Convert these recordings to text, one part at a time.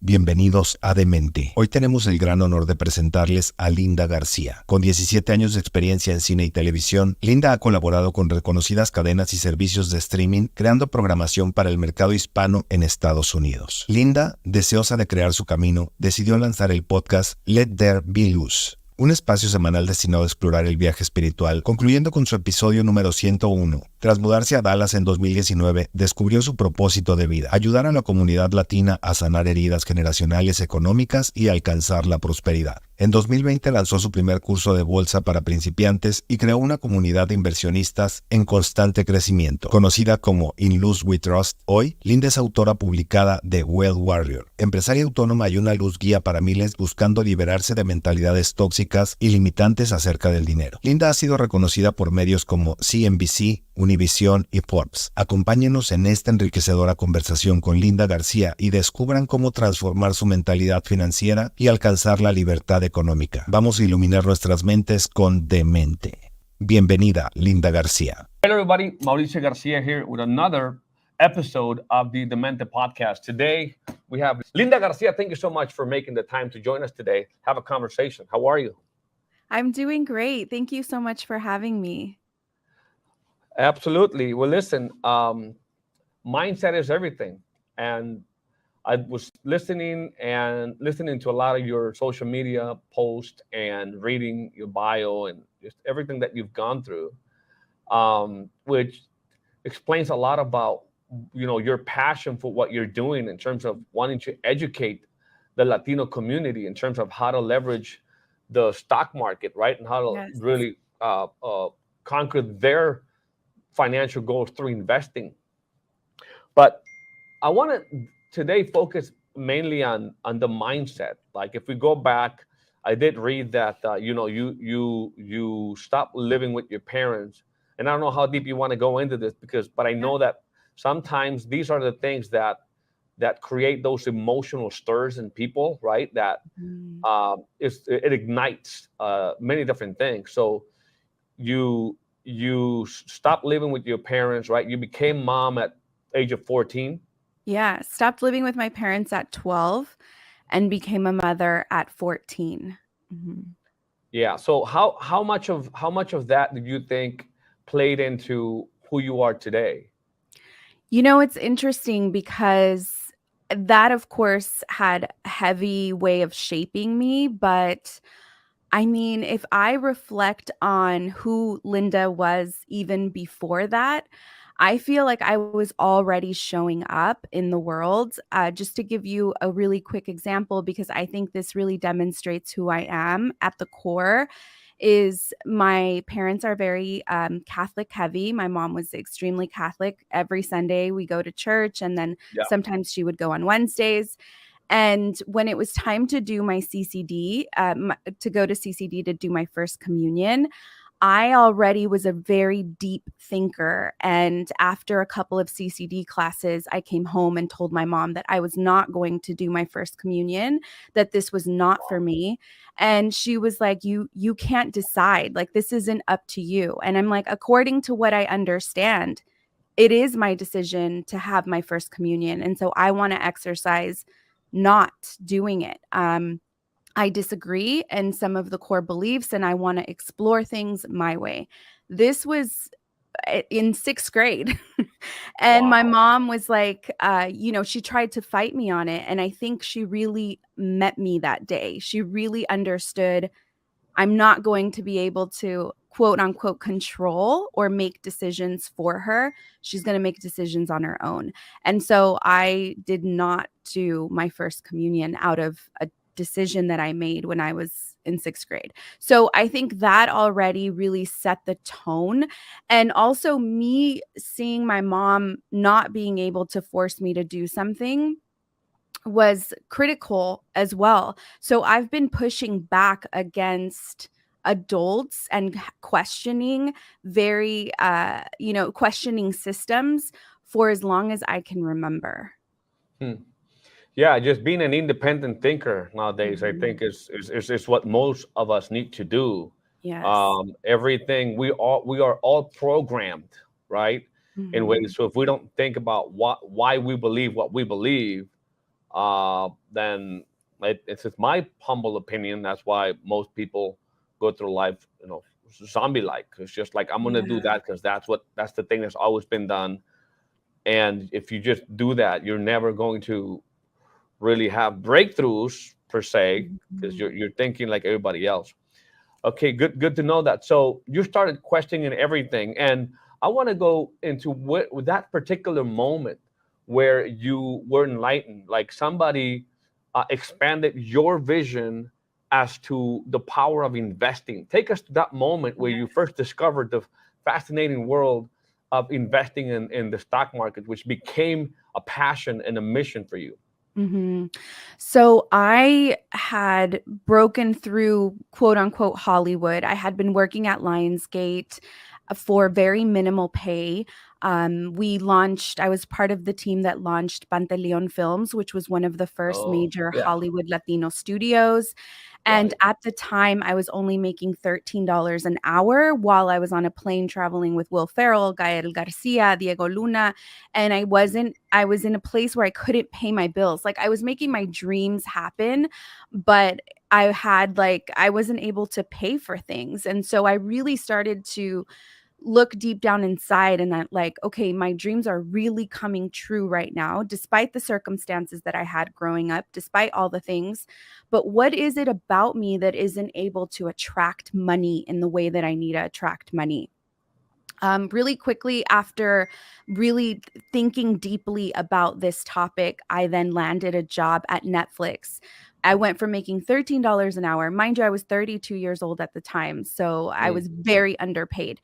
Bienvenidos a Demente. Hoy tenemos el gran honor de presentarles a Linda García. Con 17 años de experiencia en cine y televisión, Linda ha colaborado con reconocidas cadenas y servicios de streaming, creando programación para el mercado hispano en Estados Unidos. Linda, deseosa de crear su camino, decidió lanzar el podcast Let There Be Luz, un espacio semanal destinado a explorar el viaje espiritual, concluyendo con su episodio número 101. Tras mudarse a Dallas en 2019, descubrió su propósito de vida: ayudar a la comunidad latina a sanar heridas generacionales económicas y alcanzar la prosperidad. En 2020 lanzó su primer curso de bolsa para principiantes y creó una comunidad de inversionistas en constante crecimiento. Conocida como In Luz We Trust, hoy, Linda es autora publicada de menteWarrior, empresaria autónoma y una luz guía para miles buscando liberarse de mentalidades tóxicas y limitantes acerca del dinero. Linda ha sido reconocida por medios como CNBC, Univision y Forbes. Acompáñenos en esta enriquecedora conversación con Linda García y descubran cómo transformar su mentalidad financiera y alcanzar la libertad económica. Vamos a iluminar nuestras mentes con Demente. Bienvenida, Linda García. Hello everybody, Mauricio Garcia here with another episode of the Demente podcast. Today we have Linda Garcia. Thank you so much for making the time to join us today. Have a conversation. How are you? I'm doing great. Thank you so much for having me. Absolutely. Well, listen, mindset is everything. And I was listening to a lot of your social media posts and reading your bio and just everything that you've gone through, which explains a lot about, your passion for what you're doing in terms of wanting to educate the Latino community in terms of how to leverage the stock market, right? And how to really conquer their financial goals through investing. But I want to today focus mainly on the mindset. Like if we go back, I did read that you stopped living with your parents, and I don't know how deep you want to go into this but I know that sometimes these are the things that create those emotional stirs in people, right? That it ignites many different things. So you stopped living with your parents, right? You became mom at age of 14. Yeah, stopped living with my parents at 12 and became a mother at 14. Mm-hmm. Yeah. So how much of that did you think played into who you are today? It's interesting because that, of course, had a heavy way of shaping me. But I mean, if I reflect on who Linda was even before that, I feel like I was already showing up in the world. Just to give you a really quick example, because I think this really demonstrates who I am at the core, is my parents are very Catholic heavy. My mom was extremely Catholic. Every Sunday we go to church, and then sometimes she would go on Wednesdays. And when it was time to do my CCD, to go to CCD to do my first communion, I already was a very deep thinker. And after a couple of CCD classes, I came home and told my mom that I was not going to do my first communion, that this was not for me. And she was like, you can't decide. Like, this isn't up to you. And I'm like, according to what I understand, it is my decision to have my first communion. And so I want to exercise not doing it. I disagree in some of the core beliefs, and I want to explore things my way. This was in 6th grade. And my mom was like, she tried to fight me on it. And I think she really met me that day. She really understood I'm not going to be able to, quote unquote, control or make decisions for her. She's going to make decisions on her own. And so I did not do my first communion out of a decision that I made when I was in 6th grade. So I think that already really set the tone. And also me seeing my mom not being able to force me to do something was critical as well. So I've been pushing back against adults and questioning questioning systems for as long as I can remember. Yeah, just being an independent thinker nowadays, I think is what most of us need to do. Yes. Everything we are all programmed, right? In ways. So if we don't think about why we believe what we believe, then it's just my humble opinion. That's why most people go through life, zombie-like. It's just like, I'm gonna do that because that's the thing that's always been done. And if you just do that, you're never going to really have breakthroughs per se, because you're thinking like everybody else. Okay, good to know that. So you started questioning everything, and I want to go into with that particular moment where you were enlightened, like somebody expanded your vision as to the power of investing. Take us to that moment where you first discovered the fascinating world of investing in the stock market, which became a passion and a mission for you. So I had broken through, quote unquote, Hollywood. I had been working at Lionsgate for very minimal pay. I was part of the team that launched Pantaleon Films, which was one of the first major Hollywood Latino studios. And at the time, I was only making $13 an hour while I was on a plane traveling with Will Ferrell, Garcia, Diego Luna. And I was in a place where I couldn't pay my bills. Like, I was making my dreams happen, but I wasn't able to pay for things. And so I really started to look deep down inside, and that, like, okay, my dreams are really coming true right now, despite the circumstances that I had growing up, despite all the things. But what is it about me that isn't able to attract money in the way that I need to attract money? Really quickly, after really thinking deeply about this topic, I then landed a job at Netflix. I went from making $13 an hour. Mind you, I was 32 years old at the time, so I was very underpaid.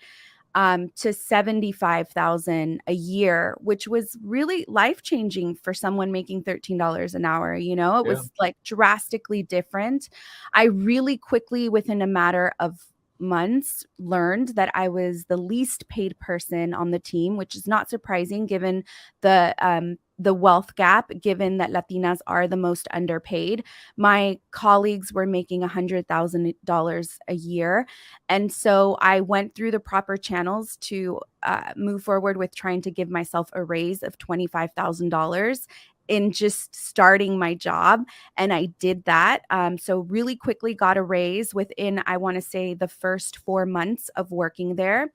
To $75,000 a year, which was really life-changing for someone making $13 an hour. It was like drastically different. I really quickly, within a matter of months, learned that I was the least paid person on the team, which is not surprising given the wealth gap, given that Latinas are the most underpaid. My colleagues were making $100,000 a year. And so I went through the proper channels to move forward with trying to give myself a raise of $25,000 in just starting my job. And I did that. So really quickly got a raise within, I want to say, the first 4 months of working there.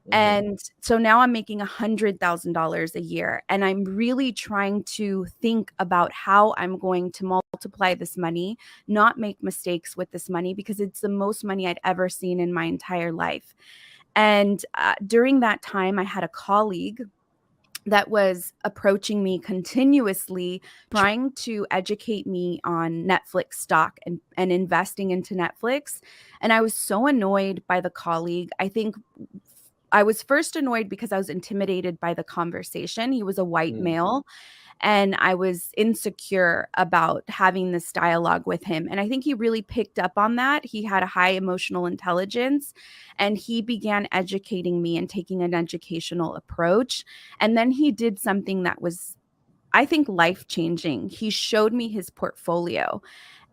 And so now I'm making $100,000 a year. And I'm really trying to think about how I'm going to multiply this money, not make mistakes with this money, because it's the most money I'd ever seen in my entire life. And during that time, I had a colleague that was approaching me continuously, trying to educate me on Netflix stock and investing into Netflix. And I was so annoyed by the colleague. I think I was first annoyed because I was intimidated by the conversation. He was a white male, and I was insecure about having this dialogue with him. And I think he really picked up on that. He had a high emotional intelligence, and he began educating me and taking an educational approach. And then he did something that was, I think, life-changing. He showed me his portfolio,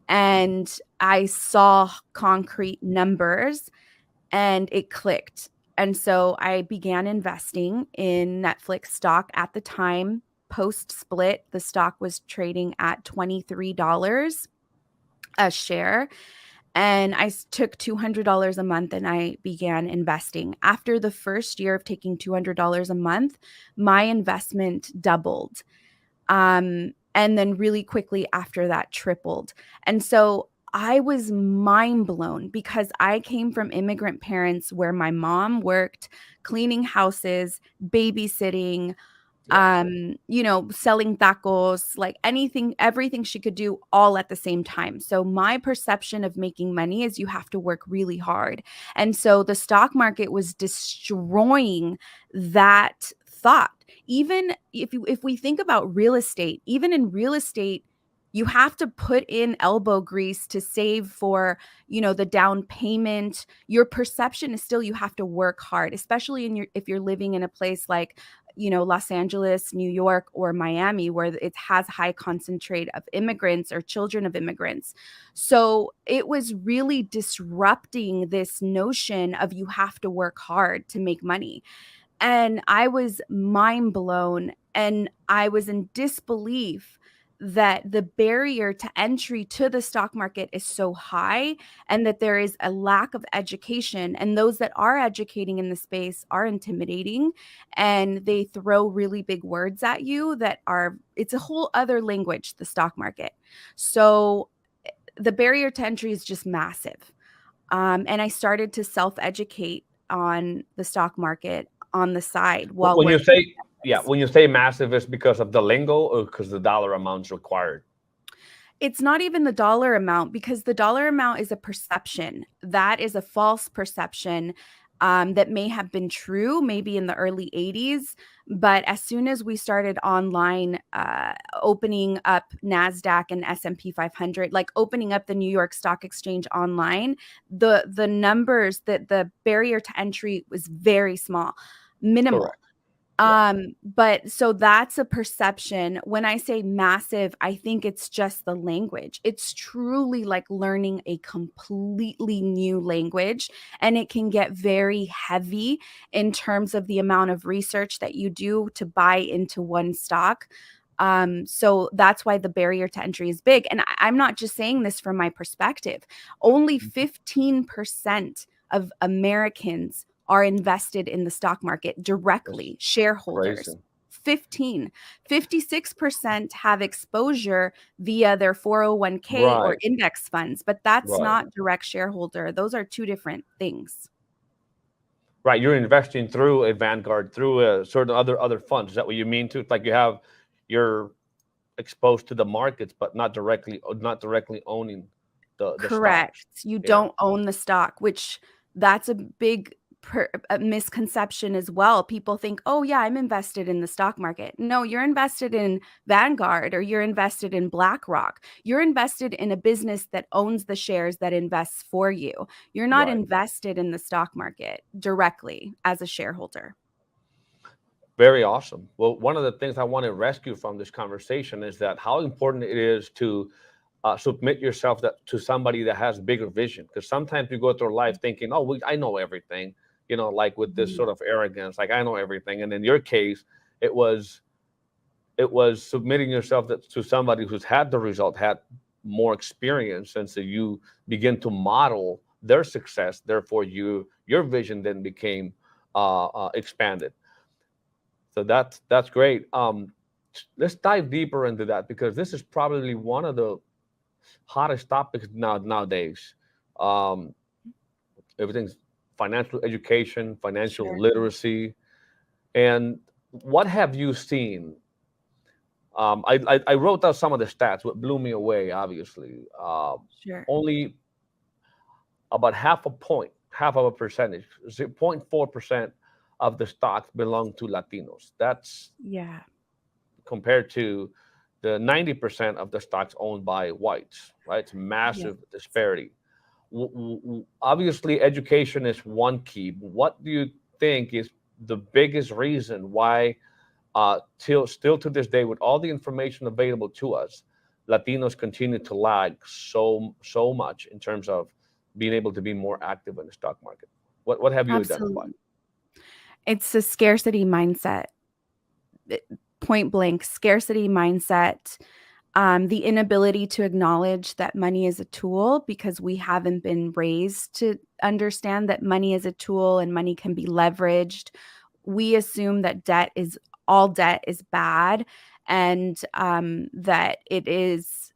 and I saw concrete numbers, and it clicked. And so I began investing in Netflix stock. At the time, post-split, the stock was trading at $23 a share. And I took $200 a month and I began investing. After the first year of taking $200 a month, my investment doubled. And then really quickly after that, tripled. And so I was mind blown, because I came from immigrant parents where my mom worked cleaning houses, babysitting, selling tacos, like everything she could do all at the same time. So my perception of making money is you have to work really hard. And so the stock market was destroying that thought. Even if we think about real estate, even in real estate, you have to put in elbow grease to save for, the down payment. Your perception is still, you have to work hard, especially if you're living in a place like, Los Angeles, New York, or Miami, where it has high concentrate of immigrants or children of immigrants. So it was really disrupting this notion of you have to work hard to make money. And I was mind blown, and I was in disbelief that the barrier to entry to the stock market is so high, and that there is a lack of education, and those that are educating in the space are intimidating, and they throw really big words at you that are, it's a whole other language, the stock market. So the barrier to entry is just massive. And I started to self-educate on the stock market on the side while When you working. say, yeah, when you say massive, it's because of the lingo or because the dollar amounts required? It's not even the dollar amount, because the dollar amount is a perception. That is a false perception that may have been true maybe in the early 80s. But as soon as we started online, opening up NASDAQ and S&P 500, like opening up the New York Stock Exchange online, the numbers, that the barrier to entry was very small, minimal. Correct. Yeah. But so that's a perception. When I say massive, I think it's just the language. It's truly like learning a completely new language, and it can get very heavy in terms of the amount of research that you do to buy into one stock. So that's why the barrier to entry is big. And I'm not just saying this from my perspective. Only 15% of Americans are invested in the stock market directly, shareholders. Crazy. 56% have exposure via their 401k or Right. index funds, but that's Right. not direct shareholder. Those are two different things. Right. You're investing through a Vanguard, through a certain other funds. Is that what you mean too? It's like you're exposed to the markets, but not directly owning the Correct. stocks. You Yeah. don't own the stock, which that's a big a misconception as well. People think, oh yeah, I'm invested in the stock market. No, you're invested in Vanguard, or you're invested in BlackRock. You're invested in a business that owns the shares, that invests for you. You're not Right. invested in the stock market directly as a shareholder. Very awesome. Well, one of the things I want to rescue from this conversation is that how important it is to submit yourself to somebody that has bigger vision. Because sometimes you go through life thinking, oh, I know everything, like with this sort of arrogance, like I know everything. And in your case, it was submitting yourself to somebody who's had the result, had more experience. And so you begin to model their success. Therefore, your vision then became expanded. So that's great. Let's dive deeper into that, because this is probably one of the hottest topics nowadays. Everything's financial education, financial Sure. literacy. And what have you seen? I wrote down some of the stats, what blew me away, obviously. Sure. Only about half of a percentage, 0.4% of the stocks belong to Latinos. That's Yeah. compared to the 90% of the stocks owned by whites, right? It's massive disparity. Obviously, education is one key. What do you think is the biggest reason why, still to this day, with all the information available to us, Latinos continue to lag so much in terms of being able to be more active in the stock market? What have you identified? Absolutely. It's a scarcity mindset. Point blank, scarcity mindset. The inability to acknowledge that money is a tool, because we haven't been raised to understand that money is a tool and money can be leveraged. We assume that all debt is bad, and that it is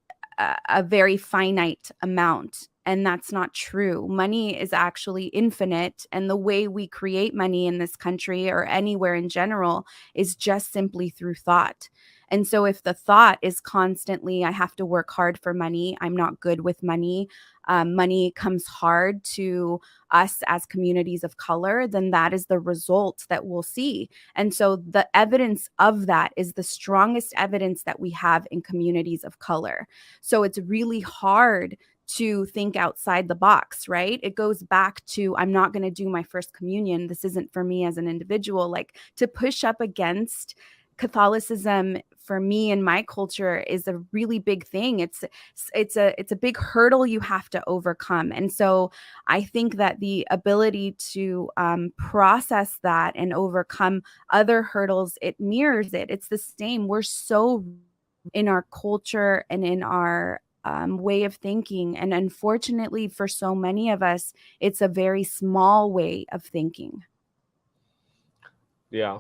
a very finite amount. And that's not true. Money is actually infinite. And the way we create money in this country, or anywhere in general, is just simply through thought. And so if the thought is constantly, I have to work hard for money, I'm not good with money, money comes hard to us as communities of color, then that is the result that we'll see. And so the evidence of that is the strongest evidence that we have in communities of color. So it's really hard to think outside the box, right? It goes back to, I'm not going to do my first communion. This isn't for me as an individual. Like, to push up against Catholicism for me and my culture is a really big thing. It's a big hurdle you have to overcome. And so I think that the ability to process that and overcome other hurdles, it mirrors it. It's the same. We're so in our culture and in our way of thinking. And unfortunately, for so many of us, it's a very small way of thinking. Yeah.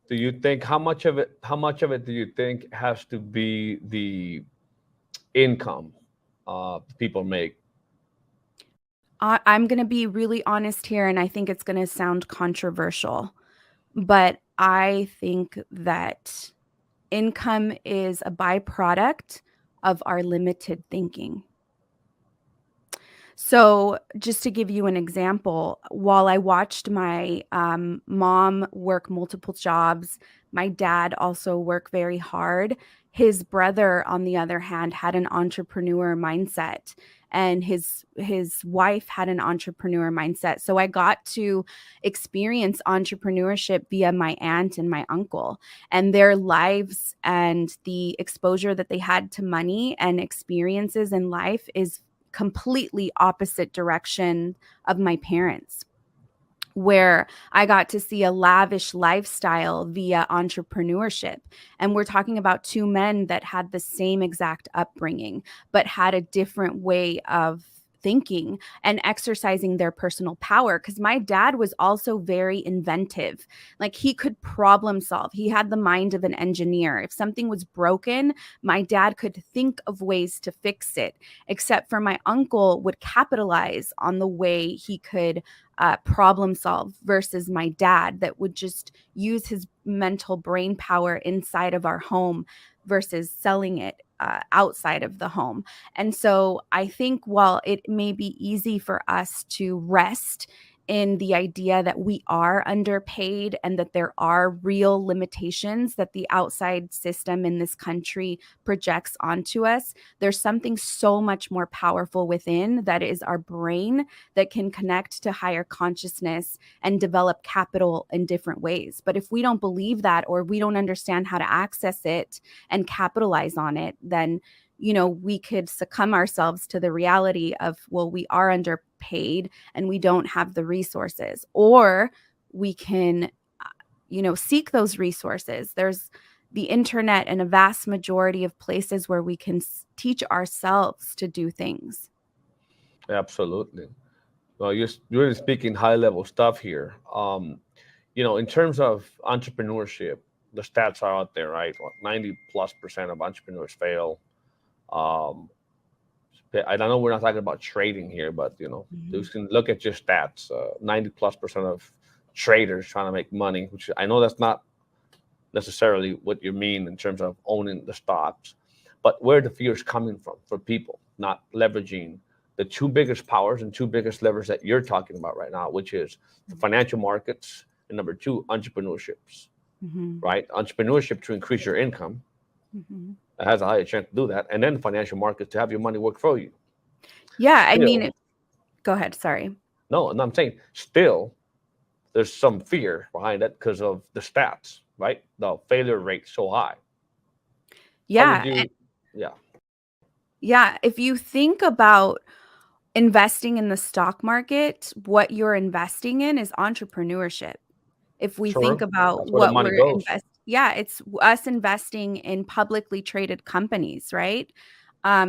Do you think how much of it do you think has to be the income people make? I'm going to be really honest here, and I think it's going to sound controversial, but I think that income is a byproduct of our limited thinking. So just to give you an example, while I watched my mom work multiple jobs, my dad also work very hard. His brother, on the other hand, had an entrepreneur mindset, and his wife had an entrepreneur mindset. So I got to experience entrepreneurship via my aunt and my uncle, and their lives and the exposure that they had to money and experiences in life is completely opposite direction of my parents, where I got to see a lavish lifestyle via entrepreneurship. And we're talking about two men that had the same exact upbringing, but had a different way of thinking and exercising their personal power. Because my dad was also very inventive. Like, he could problem solve. He had the mind of an engineer. If something was broken, my dad could think of ways to fix it, except for my uncle would capitalize on the way he could problem solve, versus my dad that would just use his mental brain power inside of our home versus selling it outside of the home. And so I think while it may be easy for us to rest in the idea that we are underpaid and that there are real limitations that the outside system in this country projects onto us, there's something so much more powerful within, that is our brain, that can connect to higher consciousness and develop capital in different ways. But if we don't believe that, or we don't understand how to access it and capitalize on it, then we could succumb ourselves to the reality of, well, we are underpaid and we don't have the resources. Or we can, seek those resources. There's the internet and a vast majority of places where we can teach ourselves to do things. Absolutely. Well, you're really speaking high level stuff here. In terms of entrepreneurship, the stats are out there, right? 90+% of entrepreneurs fail. I don't know, we're not talking about trading here, but you can look at your stats. 90+% of traders trying to make money, which I know that's not necessarily what you mean in terms of owning the stocks, but where the fear is coming from for people not leveraging the two biggest powers and two biggest levers that you're talking about right now, which is the financial markets, and number two, entrepreneurships, right? Entrepreneurship to increase your income. It has a higher chance to do that. And then the financial markets to have your money work for you. Yeah, go ahead. Sorry. No, I'm saying still there's some fear behind that because of the stats, right? The failure rate's so high. Yeah. Yeah. If you think about investing in the stock market, what you're investing in is entrepreneurship. If we think about what we're investing, it's us investing in publicly traded companies, right?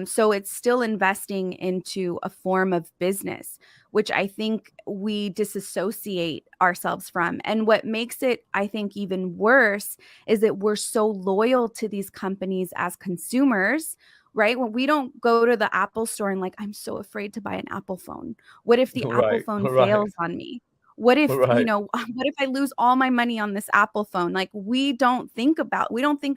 So it's still investing into a form of business, which I think we disassociate ourselves from. And what makes it, I think, even worse is that we're so loyal to these companies as consumers, right? When we don't go to the Apple store and I'm so afraid to buy an Apple phone. What if the Apple phone fails on me? What if, what if I lose all my money on this Apple phone? We don't think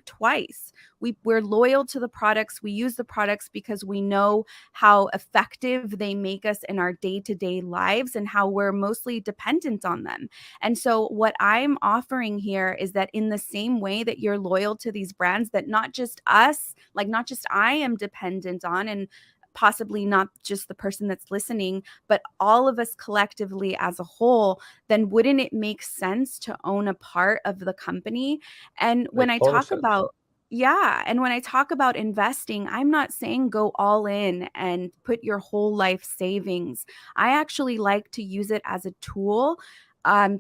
twice. We're loyal to the products. We use the products because we know how effective they make us in our day-to-day lives and how we're mostly dependent on them. And so what I'm offering here is that in the same way that you're loyal to these brands, that not just us, not just I am dependent on, and possibly not just the person that's listening, but all of us collectively as a whole, then wouldn't it make sense to own a part of the company? And when I talk about investing, I'm not saying go all in and put your whole life savings. I actually like to use it as a tool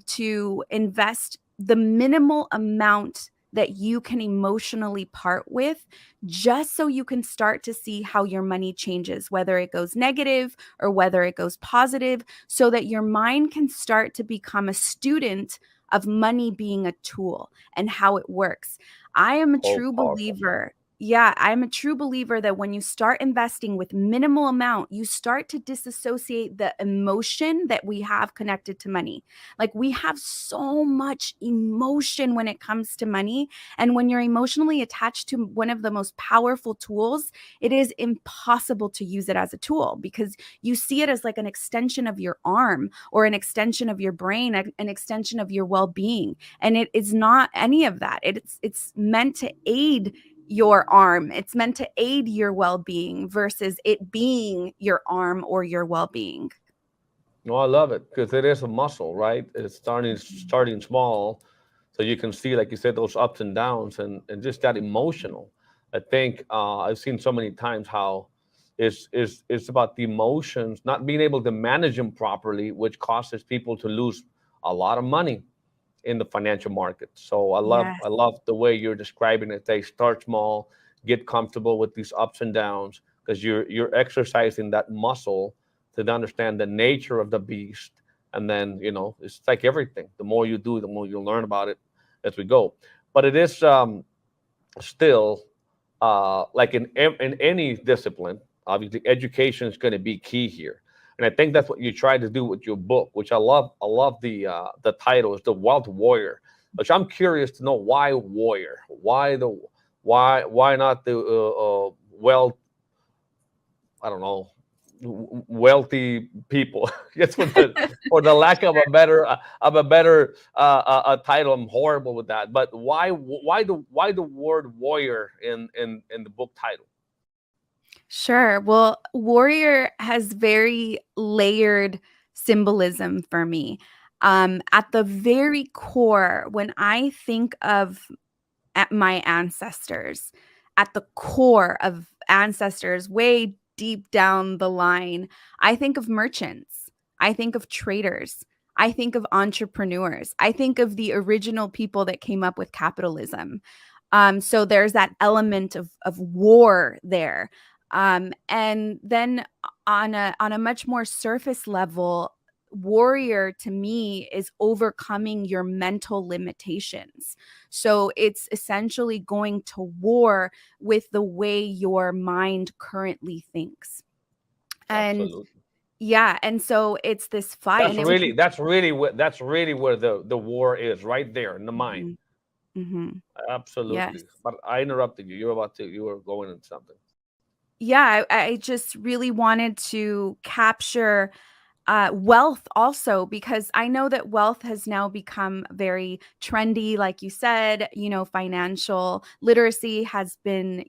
to invest the minimal amount that you can emotionally part with, just so you can start to see how your money changes, whether it goes negative or whether it goes positive, so that your mind can start to become a student of money being a tool and how it works. I am a true believer. Yeah, I'm a true believer that when you start investing with minimal amount, you start to disassociate the emotion that we have connected to money. Like, we have so much emotion when it comes to money. And when you're emotionally attached to one of the most powerful tools, it is impossible to use it as a tool, because you see it as like an extension of your arm or an extension of your brain, an extension of your well-being. And it is not any of that. It's meant to aid your arm. It's meant to aid your well-being versus it being your arm or your well-being. No, I love it, because it is a muscle, right? It's starting small, so you can see, like you said, those ups and downs, and just that emotional. I think I've seen so many times how it's about the emotions, not being able to manage them properly, which causes people to lose a lot of money in the financial market. So I love the way you're describing it. They start small, get comfortable with these ups and downs, because you're exercising that muscle to understand the nature of the beast. And then, it's like everything. The more you do, the more you'll learn about it as we go. But it is still like in any discipline. Obviously, education is going to be key here. And I think that's what you try to do with your book, which I love. I love the title is The Wealth Warrior, which I'm curious to know, why warrior? Why not the wealth? I don't know, wealthy people. Just for the lack of a better title. I'm horrible with that. But why the word warrior in the book title? Sure. Well, warrior has very layered symbolism for me. At the very core, when I think of my ancestors, at the core of ancestors, way deep down the line, I think of merchants. I think of traders. I think of entrepreneurs. I think of the original people that came up with capitalism. So there's that element of war there. And then on a much more surface level, warrior to me is overcoming your mental limitations. So it's essentially going to war with the way your mind currently thinks. And Absolutely. yeah, and so it's this fight. That's really where the war is, right there in the mind. Mm-hmm. Absolutely. Yes. But I interrupted you. You were going into something. Yeah, I just really wanted to capture wealth also, because I know that wealth has now become very trendy. Like you said, financial literacy has been,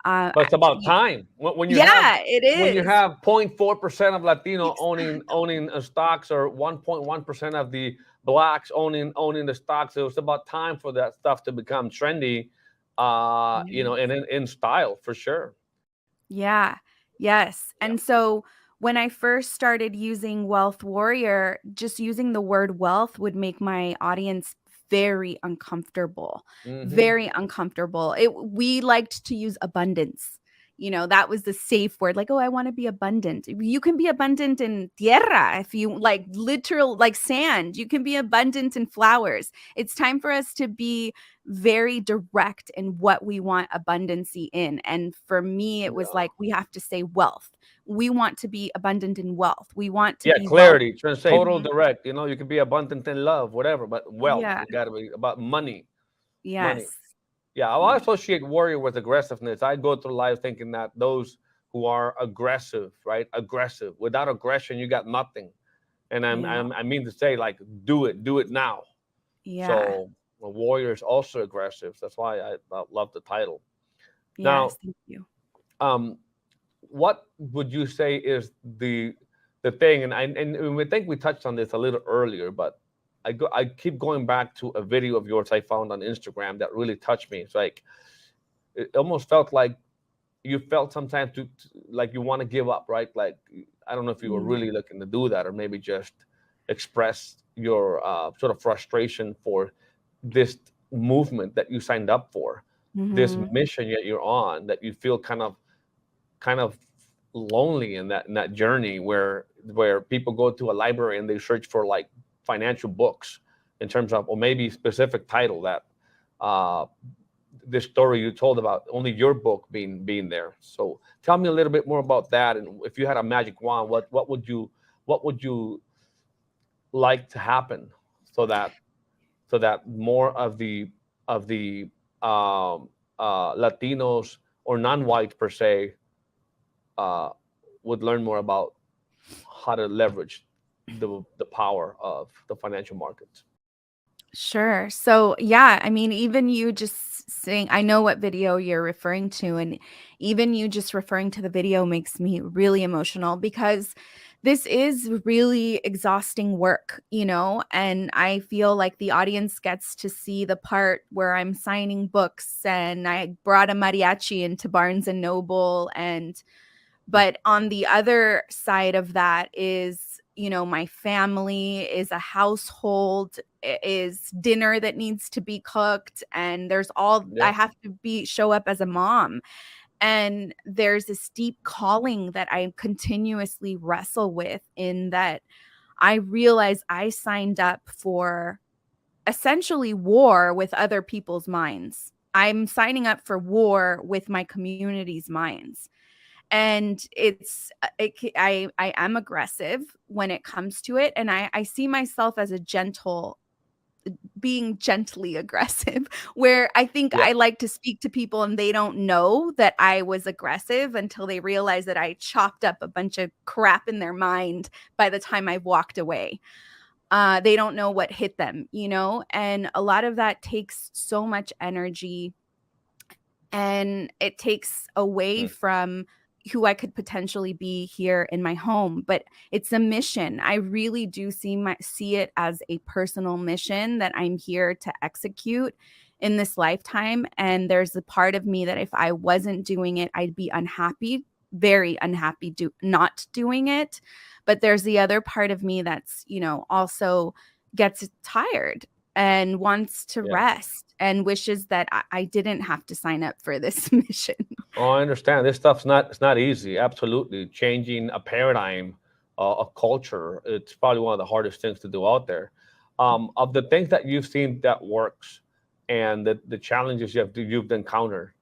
But it's about time. When you it is. When you have 0.4% of Latino owning stocks, or 1.1% of the blacks owning the stocks, it was about time for that stuff to become trendy, and in style, for sure. Yeah. Yes. And so when I first started using Wealth Warrior, just using the word wealth would make my audience very uncomfortable. Very uncomfortable. We liked to use abundance. That was the safe word. Like, oh, I want to be abundant. You can be abundant in tierra, if you like, literal, like sand. You can be abundant in flowers. It's time for us to be very direct in what we want abundancy in. And for me, it was like, we have to say wealth. We want to be abundant in wealth. We want to be clarity, total direct. You can be abundant in love, whatever, but wealth, it got to be about money. Yes. Money. Yeah, I associate warrior with aggressiveness. I go through life thinking that those who are aggressive, right? Aggressive. Without aggression, you got nothing. And I mean to say, like, do it now. Yeah. So a warrior is also aggressive. That's why I love the title. Yes, Now, thank you. What would you say is the thing? And I think we touched on this a little earlier, but I keep going back to a video of yours I found on Instagram that really touched me. It's like, it almost felt like you felt sometimes like you want to give up, right? Like, I don't know if you were really looking to do that, or maybe just express your sort of frustration for this movement that you signed up for, this mission that you're on, that you feel kind of lonely in that journey where people go to a library and they search for like financial books in terms of, or maybe specific title that this story you told about, only your book being there. So tell me a little bit more about that. And if you had a magic wand, what would you like to happen so that more of the Latinos or non-white per se would learn more about how to leverage the power of the financial markets? Sure. So, yeah, I mean, even you just saying, I know what video you're referring to, and even you just referring to the video makes me really emotional because this is really exhausting work, and I feel like the audience gets to see the part where I'm signing books and I brought a mariachi into Barnes and Noble, but on the other side of that is, my family, is a household, is dinner that needs to be cooked, and there's all I have to show up as a mom. And there's this deep calling that I continuously wrestle with, in that I realize I signed up for essentially war with other people's minds. I'm signing up for war with my community's minds. And I am aggressive when it comes to it. And I see myself as being gently aggressive, where I think I like to speak to people and they don't know that I was aggressive until they realize that I chopped up a bunch of crap in their mind by the time I walked away. They don't know what hit them, and a lot of that takes so much energy, and it takes away from who I could potentially be here in my home. But it's a mission. I really do see it as a personal mission that I'm here to execute in this lifetime. And there's a part of me that if I wasn't doing it, I'd be unhappy, very unhappy not doing it. But there's the other part of me that's, also gets tired and wants to rest and wishes that I didn't have to sign up for this mission. Oh, I understand. This stuff's it's not easy. Absolutely. Changing a paradigm, a culture, it's probably one of the hardest things to do out there. Of the things that you've seen that works and the challenges you've encountered,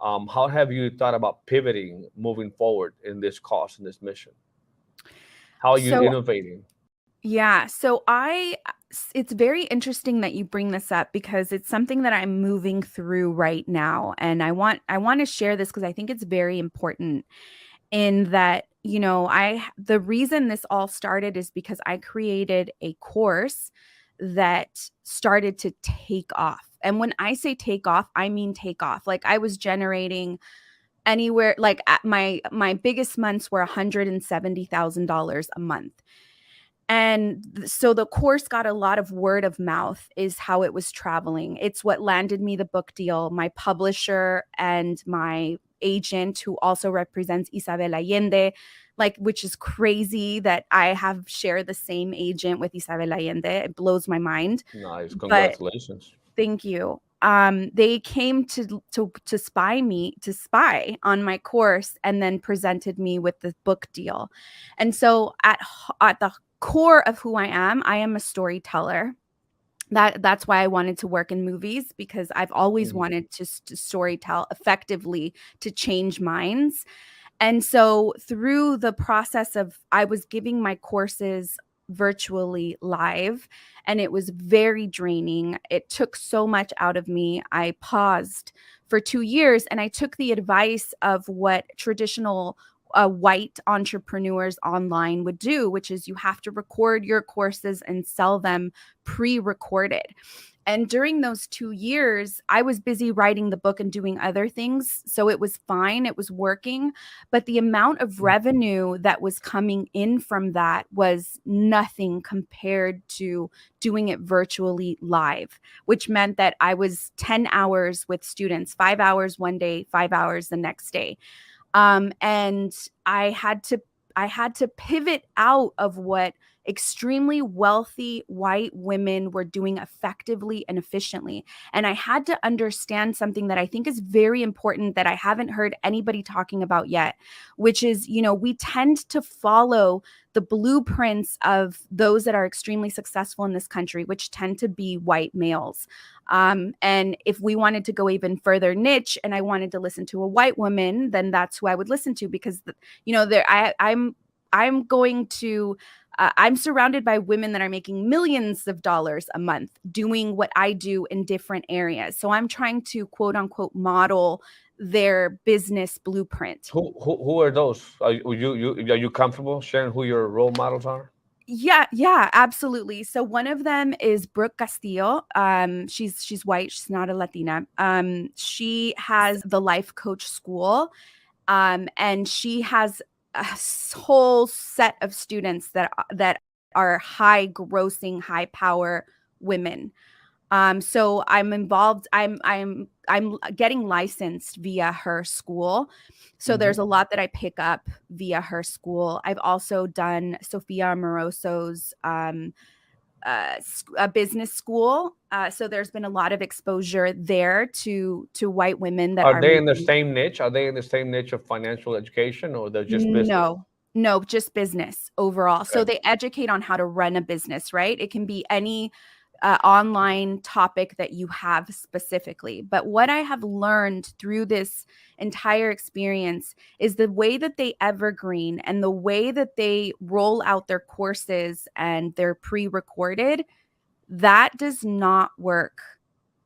how have you thought about pivoting, moving forward in this cause, in this mission? How are you innovating? Yeah. So it's very interesting that you bring this up because it's something that I'm moving through right now. And I want to share this because I think it's very important, in that, the reason this all started is because I created a course that started to take off. And when I say take off, I mean take off. Like, I was generating anywhere, like at my biggest months were $170,000 a month. And so the course got a lot of word of mouth, is how it was traveling. It's what landed me the book deal. My publisher and my agent, who also represents Isabel Allende, which is crazy that I have shared the same agent with Isabel Allende. It blows my mind. Nice. Congratulations. But thank you. They came to spy on my course and then presented me with the book deal. And so at the core of who I am a storyteller. That's why I wanted to work in movies, because I've always wanted to storytell effectively to change minds. And so through the process of, I was giving my courses virtually live, and it was very draining. It took so much out of me. I paused for 2 years, and I took the advice of what traditional white entrepreneurs online would do, which is you have to record your courses and sell them pre-recorded. And during those 2 years, I was busy writing the book and doing other things. So it was fine. It was working. But the amount of revenue that was coming in from that was nothing compared to doing it virtually live, which meant that I was 10 hours with students, 5 hours one day, 5 hours the next day. And I had to pivot out of what extremely wealthy white women were doing effectively and efficiently. And I had to understand something that I think is very important that I haven't heard anybody talking about yet, which is, you know, we tend to follow the blueprints of those that are extremely successful in this country, which tend to be white males. And if we wanted to go even further niche and I wanted to listen to a white woman, then that's who I would listen to, because, you know, I'm going to, I'm surrounded by women that are making millions of dollars a month doing what I do in different areas. So I'm trying to quote unquote model their business blueprint. Who are those? Are you comfortable sharing who your role models are? Yeah, absolutely. So one of them is Brooke Castillo. She's white. She's not a Latina. She has the Life Coach School, and she has a whole set of students that are high grossing, high power women. So I'm involved. I'm getting licensed via her school. So there's a lot that I pick up via her school. I've also done Sophia Amoroso's a business school. So there's been a lot of exposure there to white women that are they in the same niche? Are they in the same niche of financial education, or they're just business? No, just business overall. Okay. So they educate on how to run a business, right? It can be any online topic that you have specifically. But what I have learned through this entire experience is the way that they evergreen and the way that they roll out their courses and they're pre-recorded, that does not work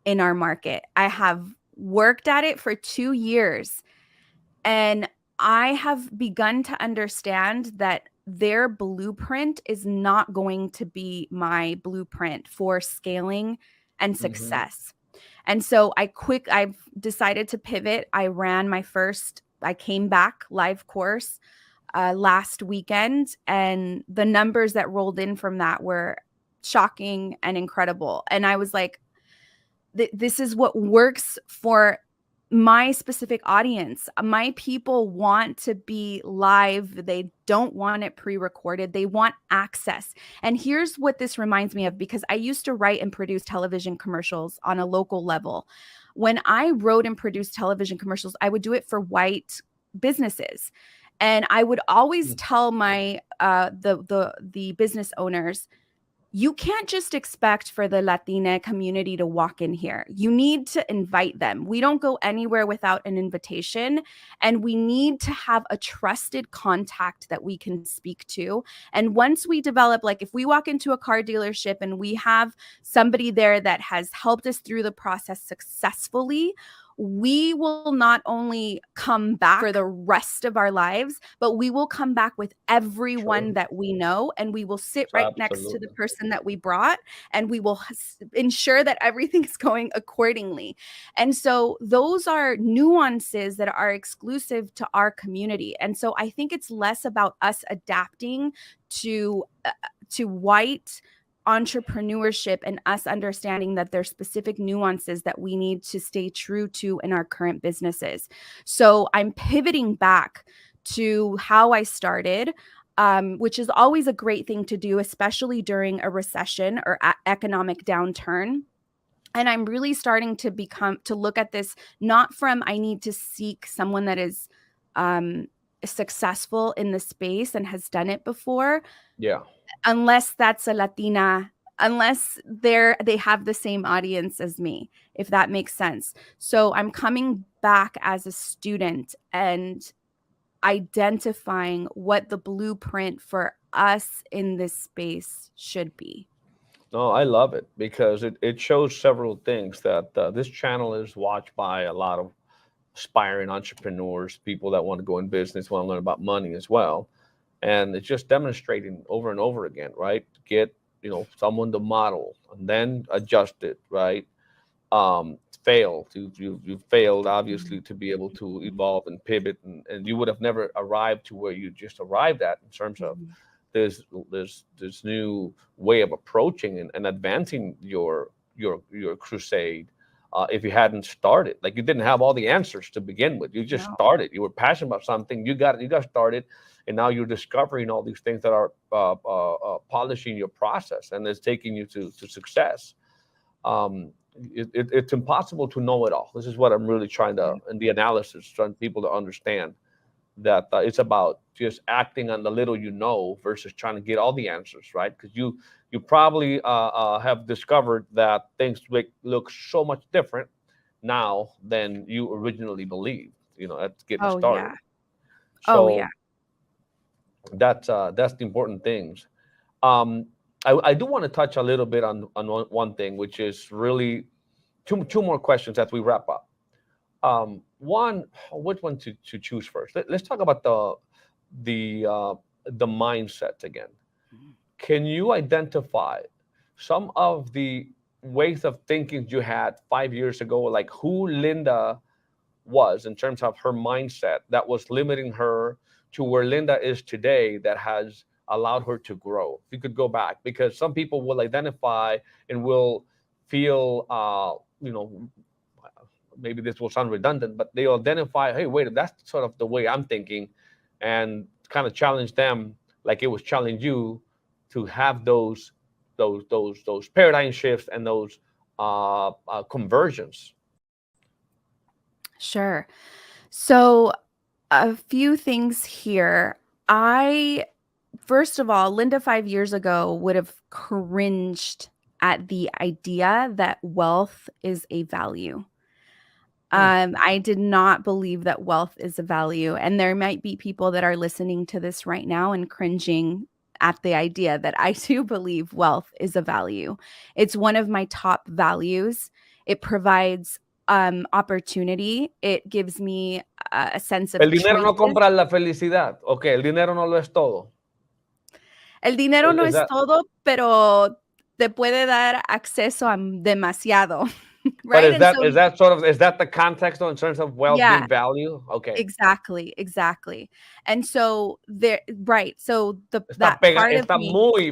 in our market. I have worked at it for 2 years, and I have begun to understand that their blueprint is not going to be my blueprint for scaling and success. And so I've decided to pivot. I came back live course last weekend, and the numbers that rolled in from that were shocking and incredible. And I was like, this is what works for my specific audience. My people want to be live. They don't want it pre-recorded. They want access. And here's what this reminds me of, because I used to write and produce television commercials on a local level. When I wrote and produced television commercials, I would do it for white businesses. And I would always tell my the business owners, you can't just expect for the Latina community to walk in here. You need to invite them. We don't go anywhere without an invitation, and we need to have a trusted contact that we can speak to. And once we develop, like if we walk into a car dealership and we have somebody there that has helped us through the process successfully, we will not only come back for the rest of our lives, but we will come back with everyone that we know, and we will sit right next to the person that we brought, and we will ensure that everything is going accordingly. And so those are nuances that are exclusive to our community. And so I think it's less about us adapting to white entrepreneurship and us understanding that there's specific nuances that we need to stay true to in our current businesses. So I'm pivoting back to how I started, which is always a great thing to do, especially during a recession or economic downturn. And I'm really starting to look at this not from, I need to seek someone that is successful in the space and has done it before. Yeah. Unless that's a Latina, unless they have the same audience as me, if that makes sense. So I'm coming back as a student and identifying what the blueprint for us in this space should be. No, I love it, because it shows several things, that this channel is watched by a lot of aspiring entrepreneurs, people that want to go in business, want to learn about money as well. And it's just demonstrating over and over again, right? Get, someone to model and then adjust it, right? Fail. You failed, obviously, to be able to evolve and pivot, and you would have never arrived to where you just arrived at in terms of this new way of approaching and advancing your crusade if you hadn't started. Like, you didn't have all the answers to begin with. You just No. started. You were passionate about something. You got started, and now you're discovering all these things that are polishing your process, and it's taking you to success. It's impossible to know it all. This is what I'm really trying to, in the analysis, trying people to understand that it's about just acting on the little you know versus trying to get all the answers, right? Because you probably have discovered that things look so much different now than you originally believed. That's getting Oh started. yeah. So Oh yeah. that's the important things. I do want to touch a little bit on one thing, which is really two more questions as we wrap up. One, which one to choose first? Let's talk about the mindset again. Can you identify some of the ways of thinking you had 5 years ago, like who Linda was in terms of her mindset that was limiting her to where Linda is today, that has allowed her to grow? If you could go back, because some people will identify and will feel, maybe this will sound redundant, but they'll identify, hey, wait, that's sort of the way I'm thinking, and kind of challenge them like it was challenge you to have those paradigm shifts and those conversions. Sure. So a few things here. First of all, Linda 5 years ago would have cringed at the idea that wealth is a value. I did not believe that wealth is a value. And there might be people that are listening to this right now and cringing at the idea that I do believe wealth is a value. It's one of my top values. It provides opportunity. It gives me a sense of El dinero no choices. compra la felicidad. Okay, el dinero no lo es todo. El dinero no Is es that, todo, pero te puede dar acceso a demasiado, but right? is And that so, is that the context in terms of wealth yeah, being value? Okay. exactly. And so right. So that part of Está me, muy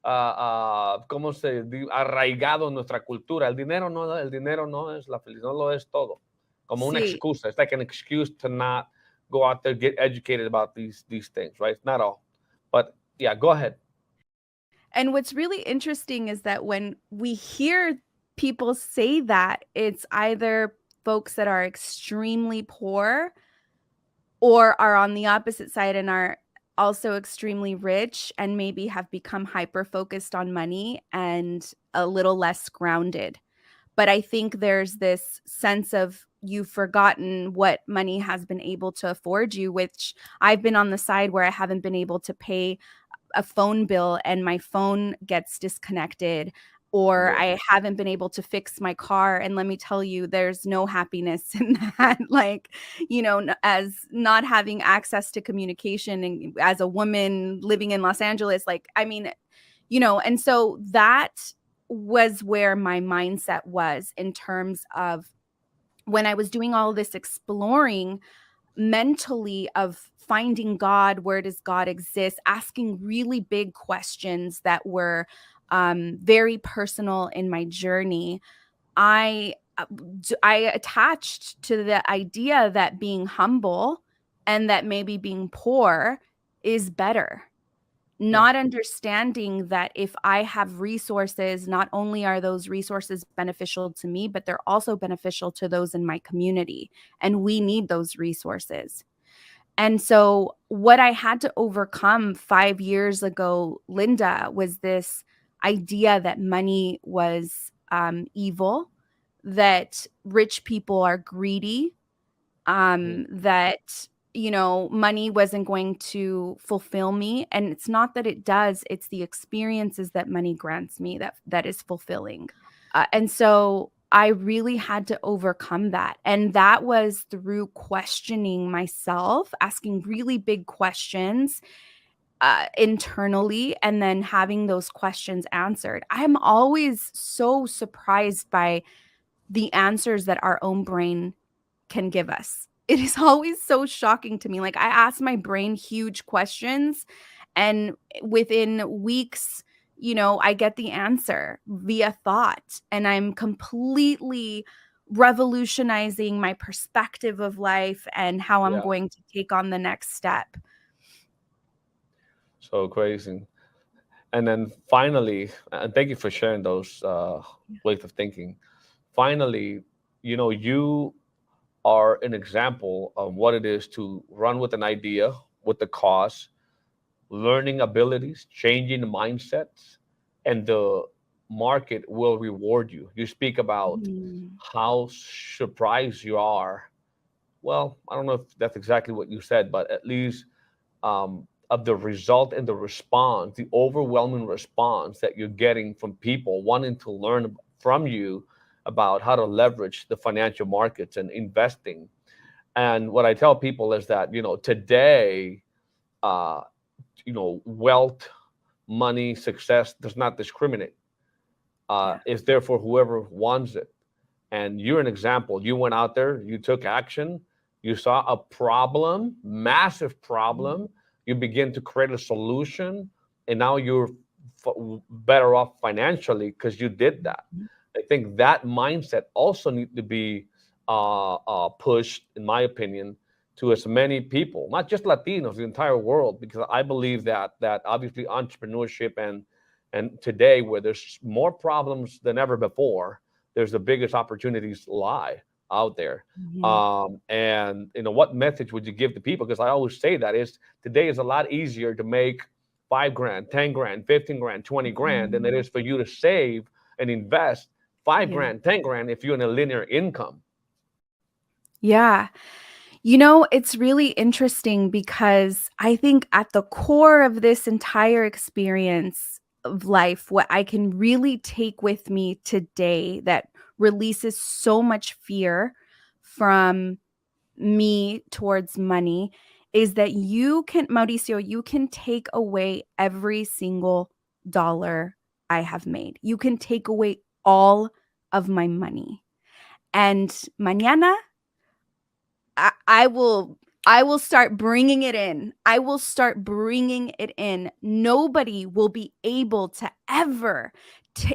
¿cómo se dice? Arraigado en nuestra cultura. El dinero no es la felicidad, no lo es todo. Como una sí. excusa. It's like an excuse to not go out there, get educated about these things, right? It's not all. But yeah, go ahead. And what's really interesting is that when we hear people say that, it's either folks that are extremely poor or are on the opposite side and are also extremely rich and maybe have become hyper focused on money and a little less grounded. But I think there's this sense of you've forgotten what money has been able to afford you, which I've been on the side where I haven't been able to pay a phone bill and my phone gets disconnected, or Yeah. I haven't been able to fix my car. And let me tell you, there's no happiness in that. Like, as not having access to communication and as a woman living in Los Angeles, like, I mean, and so that was where my mindset was in terms of when I was doing all this exploring mentally of finding God, where does God exist, asking really big questions that were very personal in my journey. I attached to the idea that being humble and that maybe being poor is better. Not understanding that if I have resources, not only are those resources beneficial to me, but they're also beneficial to those in my community. And we need those resources. And so what I had to overcome 5 years ago, Linda, was this idea that money was evil, that rich people are greedy, that money wasn't going to fulfill me. And it's not that it does, it's the experiences that money grants me that is fulfilling. And so I really had to overcome that. And that was through questioning myself, asking really big questions internally, and then having those questions answered. I'm always so surprised by the answers that our own brain can give us. It is always so shocking to me. Like, I ask my brain huge questions, and within weeks, you know, I get the answer via thought, and I'm completely revolutionizing my perspective of life and how I'm Yeah. going to take on the next step. So crazy. And then finally, and thank you for sharing those ways of thinking. Finally, you know, you are an example of what it is to run with an idea, with the cause, learning abilities, changing mindsets, and the market will reward you. You speak about Mhm. how surprised you are. Well, I don't know if that's exactly what you said, but at least of the result and the response, the overwhelming response that you're getting from people wanting to learn from you about how to leverage the financial markets and investing. And what I tell people is that, you know, today, uh, you know, wealth, money, success does not discriminate. Yeah. It's there for whoever wants it. And you're an example. You went out there, you took action, you saw a problem, massive problem, you begin to create a solution, and now you're better off financially because you did that. I think that mindset also needs to be pushed, in my opinion, to as many people, not just Latinos, the entire world, because I believe that obviously entrepreneurship and today where there's more problems than ever before, there's the biggest opportunities lie out there. Mhm. And you know, what message would you give to people? Because I always say that is today is a lot easier to make 5 grand, 10 grand, 15 grand, 20 grand than it Mhm. is for you to save and invest five Yeah. grand, 10 grand if you're in a linear income. Yeah. You know, it's really interesting because I think at the core of this entire experience of life, what I can really take with me today that releases so much fear from me towards money is that you can, Mauricio, you can take away every single dollar I have made. You can take away all of my money. And mañana I will start bringing it in. I will start bringing it in. Nobody will be able to ever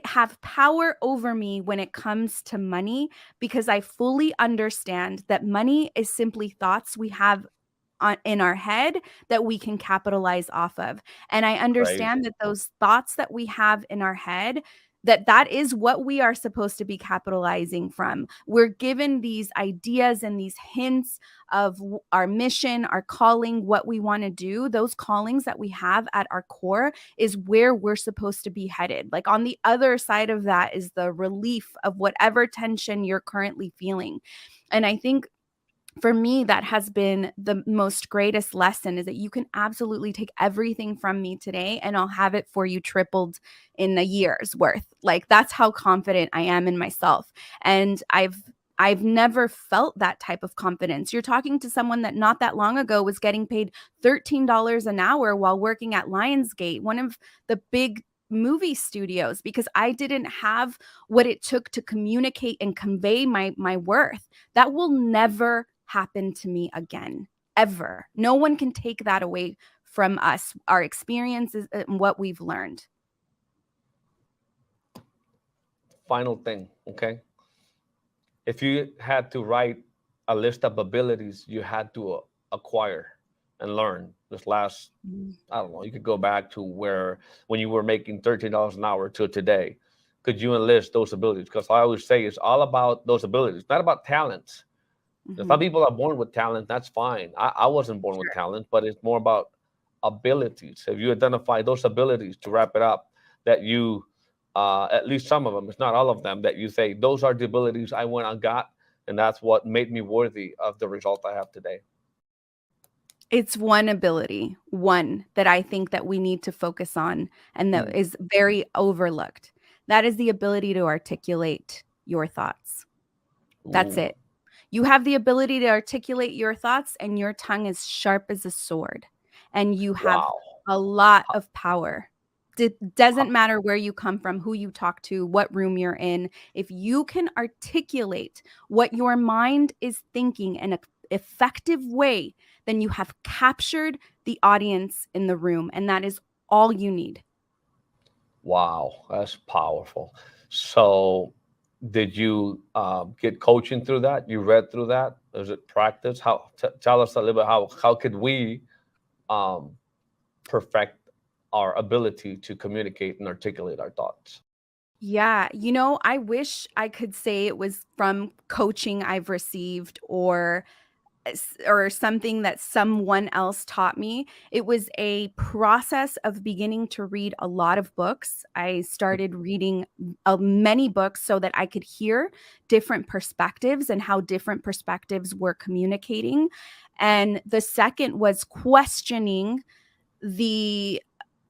have power over me when it comes to money because I fully understand that money is simply thoughts we have in our head that we can capitalize off of. And I understand Crazy. that those thoughts that we have in our head, that is what we are supposed to be capitalizing from. We're given these ideas and these hints of our mission, our calling, what we want to do. Those callings that we have at our core is where we're supposed to be headed. Like on the other side of that is the relief of whatever tension you're currently feeling. And I think for me, that has been the most greatest lesson is that you can absolutely take everything from me today and I'll have it for you tripled in a year's worth. Like that's how confident I am in myself. And I've never felt that type of confidence. You're talking to someone that not that long ago was getting paid $13 an hour while working at Lionsgate, one of the big movie studios, because I didn't have what it took to communicate and convey my worth. That will never happen to me again, ever. No one can take that away from us, our experiences and what we've learned. Final thing, okay? If you had to write a list of abilities you had to acquire and learn this last, I don't know, you could go back to where when you were making $13 an hour to today. Could you enlist those abilities? Because I always say it's all about those abilities, not about talents. Some Mhm. people are born with talent, that's fine. I wasn't born with Sure. talent, but it's more about abilities. Have you identified those abilities to wrap it up that you, at least some of them, it's not all of them, that you say, those are the abilities I went and got, and that's what made me worthy of the result I have today? It's one ability, one that I think that we need to focus on and that Mm. is very overlooked. That is the ability to articulate your thoughts. That's Ooh, it. You have the ability to articulate your thoughts and your tongue is sharp as a sword and you have wow. a lot of power. It doesn't matter where you come from, who you talk to, what room you're in. If you can articulate what your mind is thinking in an effective way, then you have captured the audience in the room and that is all you need. Wow, that's powerful. So, did you get coaching through that? You read through that? Is it practice? How? Tell us a little bit how could we um, perfect our ability to communicate and articulate our thoughts? Yeah, I wish I could say it was from coaching I've received or something that someone else taught me. It was a process of beginning to read a lot of books. I started reading many books so that I could hear different perspectives and how different perspectives were communicating. And the second was questioning the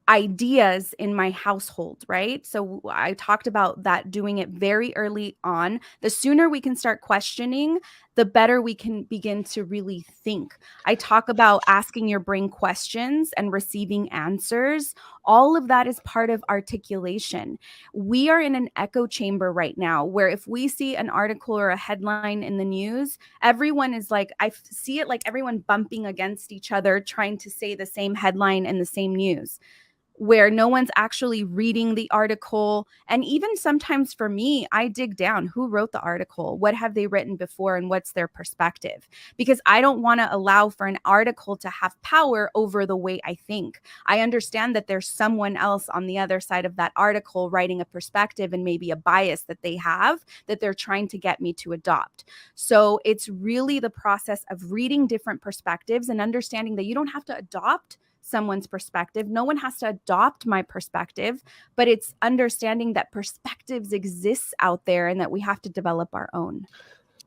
ideas in my household, right? So I talked about that, doing it very early on. The sooner we can start questioning, the better we can begin to really think. I talk about asking your brain questions and receiving answers. All of that is part of articulation. We are in an echo chamber right now where if we see an article or a headline in the news, everyone is like, I see it like everyone bumping against each other, trying to say the same headline and the same news, where no one's actually reading the article. And even sometimes for me, I dig down. Who wrote the article? What have they written before? And what's their perspective? Because I don't want to allow for an article to have power over the way I think. I understand that there's someone else on the other side of that article writing a perspective and maybe a bias that they have that they're trying to get me to adopt. So it's really the process of reading different perspectives and understanding that you don't have to adopt someone's perspective. No one has to adopt my perspective, but it's understanding that perspectives exist out there and that we have to develop our own.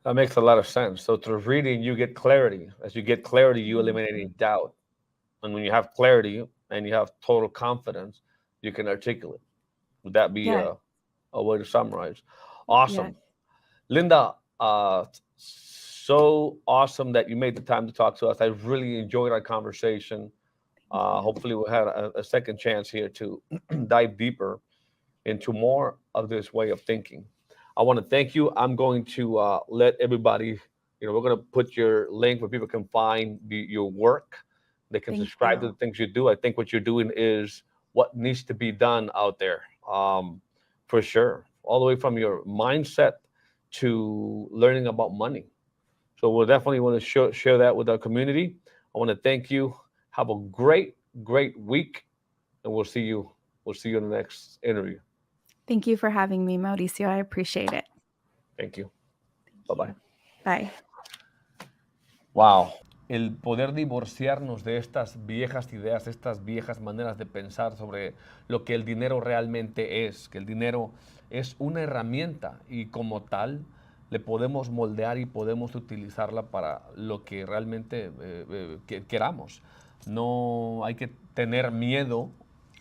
That makes a lot of sense. So through reading, you get clarity. As you get clarity, you eliminate any doubt. And when you have clarity and you have total confidence, you can articulate. Would that be Yeah. a way to summarize? Yeah. Awesome. Linda, so awesome that you made the time to talk to us. I really enjoyed our conversation. Hopefully we'll have a second chance here to dive deeper into more of this way of thinking. I want to thank you. I'm going to let everybody, we're going to put your link where people can find your work. They can Thank subscribe to you. the things you do. I think what you're doing is what needs to be done out there, for sure. All the way from your mindset to learning about money. So we'll definitely want to share that with our community. I want to thank you. Have a great, great week, and we'll see you in the next interview. Thank you for having me, Mauricio. I appreciate it. Thank you. Bye-bye. Bye. Wow. El poder divorciarnos de estas viejas ideas, estas viejas maneras de pensar sobre lo que el dinero realmente es, que el dinero es una herramienta y como tal le podemos moldear y podemos utilizarla para lo que realmente queramos. No hay que tener miedo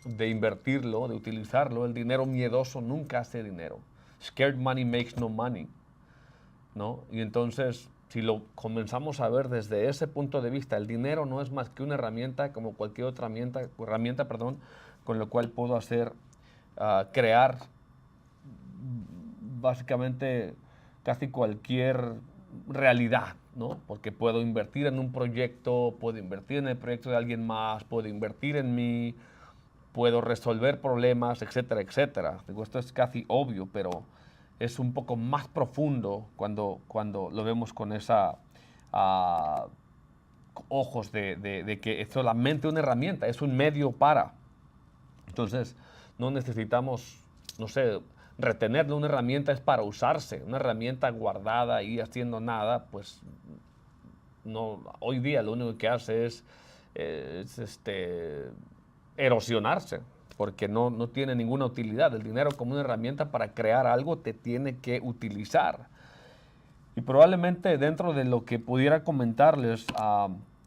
de invertirlo, de utilizarlo. El dinero miedoso nunca hace dinero. Scared money makes no money, ¿no? Y entonces, si lo comenzamos a ver desde ese punto de vista, el dinero no es más que una herramienta como cualquier otra herramienta, con la cual puedo hacer, crear básicamente casi cualquier realidad, ¿no? Porque puedo invertir en un proyecto, puedo invertir en el proyecto de alguien más, puedo invertir en mí, puedo resolver problemas, etcétera, etcétera. Digo, esto es casi obvio, pero es un poco más profundo cuando lo vemos con esa ojos de que es solamente una herramienta, es un medio para. Entonces, no necesitamos, no sé, retenerla. Una herramienta es para usarse. Una herramienta guardada y haciendo nada, pues no. Hoy día lo único que hace es erosionarse, porque no tiene ninguna utilidad. El dinero como una herramienta para crear algo te tiene que utilizar. Y probablemente dentro de lo que pudiera comentarles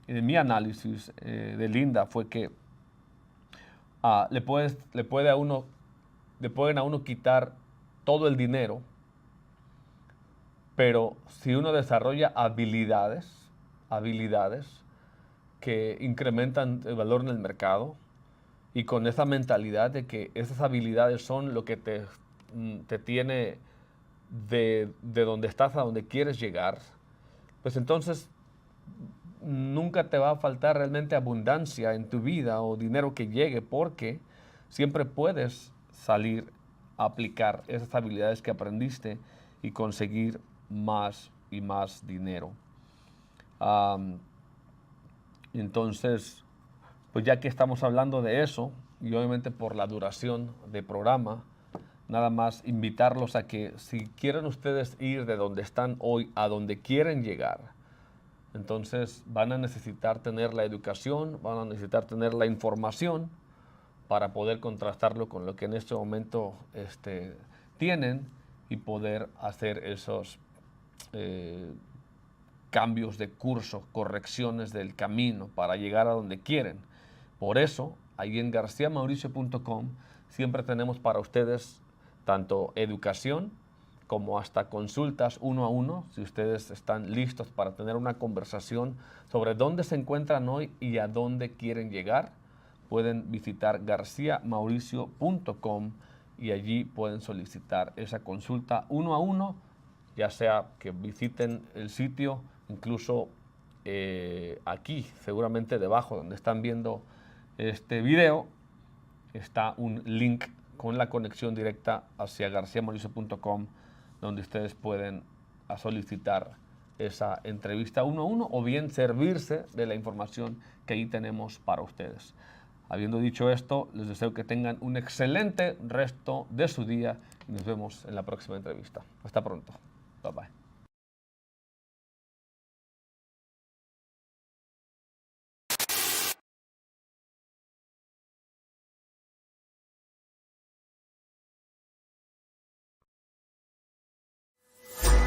de mi análisis de Linda fue que le pueden a uno quitar todo el dinero, pero si uno desarrolla habilidades que incrementan el valor en el mercado y con esa mentalidad de que esas habilidades son lo que te tiene de donde estás a donde quieres llegar, pues entonces nunca te va a faltar realmente abundancia en tu vida o dinero que llegue, porque siempre puedes salir a aplicar esas habilidades que aprendiste y conseguir más y más dinero. Entonces, pues ya que estamos hablando de eso, y obviamente por la duración del programa, nada más invitarlos a que si quieren ustedes ir de donde están hoy a donde quieren llegar, entonces van a necesitar tener la educación, van a necesitar tener la información para poder contrastarlo con lo que en este momento tienen y poder hacer esos cambios de curso, correcciones del camino para llegar a donde quieren. Por eso, ahí en garciamauricio.com siempre tenemos para ustedes tanto educación como hasta consultas 1 a 1, si ustedes están listos para tener una conversación sobre dónde se encuentran hoy y a dónde quieren llegar. Pueden visitar garciamauricio.com y allí pueden solicitar esa consulta 1 a 1, ya sea que visiten el sitio, incluso aquí, seguramente debajo donde están viendo este video, está un link con la conexión directa hacia garciamauricio.com, donde ustedes pueden solicitar esa entrevista 1 a 1 o bien servirse de la información que ahí tenemos para ustedes. Habiendo dicho esto, les deseo que tengan un excelente resto de su día y nos vemos en la próxima entrevista. Hasta pronto. Bye bye.